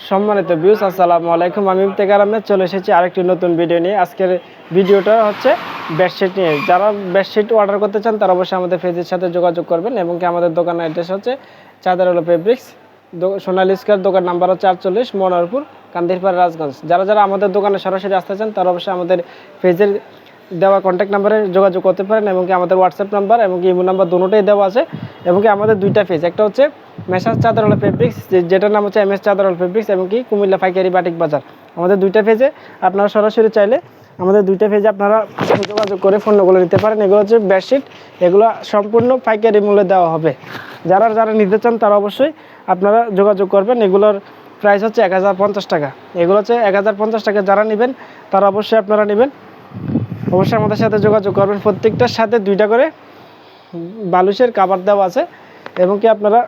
সম্মানিত ভিউয়ার্স, আসসালামু আলাইকুম। আমি ইফতেখার আহমেদ চলে এসেছি আরেকটি নতুন ভিডিও নিয়ে। আজকের ভিডিওটা হচ্ছে বেডশিট নিয়ে। যারা বেডশিট অর্ডার করতে চান তারা অবশ্যই আমাদের পেজের সাথে যোগাযোগ করবেন এবং কি আমাদের দোকানের অ্যাড্রেস হচ্ছে চাঁদের আলো ফেব্রিক্স, সোনালী স্কয়ার, দোকান নাম্বার হচ্ছে 48, মনোহরপুর, কান্দিরপাড়, রাজগঞ্জ। যারা আমাদের দোকানে সরাসরি আসতে চান তারা অবশ্যই আমাদের পেজের দেওয়া কন্ট্যাক্ট নাম্বারে যোগাযোগ করতে পারেন এবং কি আমাদের হোয়াটসঅ্যাপ নাম্বার এবং কি ইমো নাম্বার দুটোই দেওয়া আছে এবং কি আমাদের দুইটা পেজ, একটা হচ্ছে মেসার্স চাঁদের আলো ফেব্রিক্স, যেটার নাম হচ্ছে MS চাঁদের আলো ফেব্রিক্স, এবং কি কুমিল্লা পাইকারি বাটিক বাজার। আমাদের দুইটা পেজে আপনারা সরাসরি চাইলে আমাদের দুইটা পেজে আপনারা যোগাযোগ করে পণ্যগুলো নিতে পারেন। এগুলো হচ্ছে বেডশিট, এগুলো সম্পূর্ণ পাইকারি মূল্যে দেওয়া হবে। যারা নিতে চান তারা অবশ্যই আপনারা যোগাযোগ করবেন। এগুলোর প্রাইস হচ্ছে 1050 টাকা। এগুলো হচ্ছে 1050 টাকা। যারা নেবেন তারা অবশ্যই আপনারা নেবেন, অবশ্যই আমাদের সাথে যোগাযোগ করবেন। প্রত্যেকটার সাথে দুইটা করে বালুশের কাভার দেওয়া আছে এবং কি আপনারা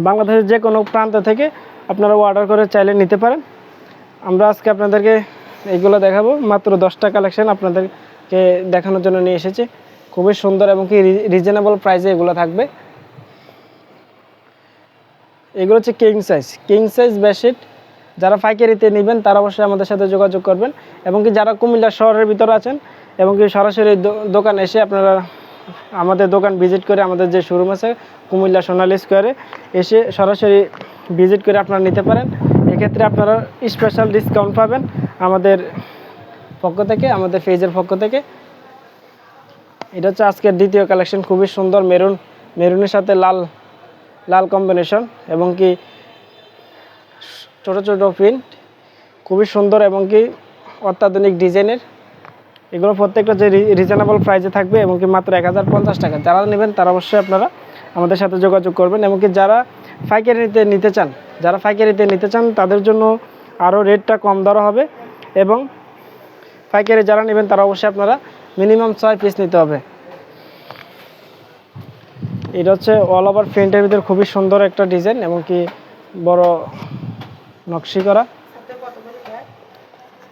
বাংলাদেশের যে কোনো প্রান্ত থেকে আপনারা অর্ডার করে চাইলে নিতে পারেন। আমরা আজকে আপনাদেরকে এইগুলো দেখাবো, মাত্র 10টা কালেকশন আপনাদেরকে দেখানোর জন্য নিয়ে এসেছি। খুবই সুন্দর এবং কি রিজনেবল প্রাইসে এগুলো থাকবে। এগুলো হচ্ছে কিং সাইজ বেডশিট। যারা পাইকারিতে নেবেন তারা অবশ্যই আমাদের সাথে যোগাযোগ করবেন এবং কি যারা কুমিল্লা শহরের ভিতরে আছেন এবং কি সরাসরি দোকান এসে আপনারা আমাদের দোকান ভিজিট করে, আমাদের যে শোরুম আছে কুমিল্লা সোনালী স্কয়ারে, এসে সরাসরি ভিজিট করে আপনারা নিতে পারেন। এক্ষেত্রে আপনারা স্পেশাল ডিসকাউন্ট পাবেন আমাদের পক্ষ থেকে, আমাদের পেজের পক্ষ থেকে। এটা হচ্ছে আজকের দ্বিতীয় কালেকশন, খুবই সুন্দর মেরুনের সাথে লাল কম্বিনেশন এবং কি ছোট ছোট প্রিন্ট, খুবই সুন্দর এবং কি অত্যাধুনিক ডিজাইনের। এগুলো প্রত্যেকটা যে রিজনেবল প্রাইসে থাকবে এবং কি মাত্র 1050 টাকা। যারা নেবেন তারা অবশ্যই আপনারা আমাদের সাথে যোগাযোগ করবেন এবং কি যারা পাইকারিতে নিতে চান তাদের জন্য আরও রেটটা কম ধরা হবে এবং পাইকারি যারা নেবেন তারা অবশ্যই আপনারা মিনিমাম 6 পিস নিতে হবে। এটা হচ্ছে অল ওভার প্রিন্টের ভিতরে খুবই সুন্দর একটা ডিজাইন এবং কি বড় নকশি করা।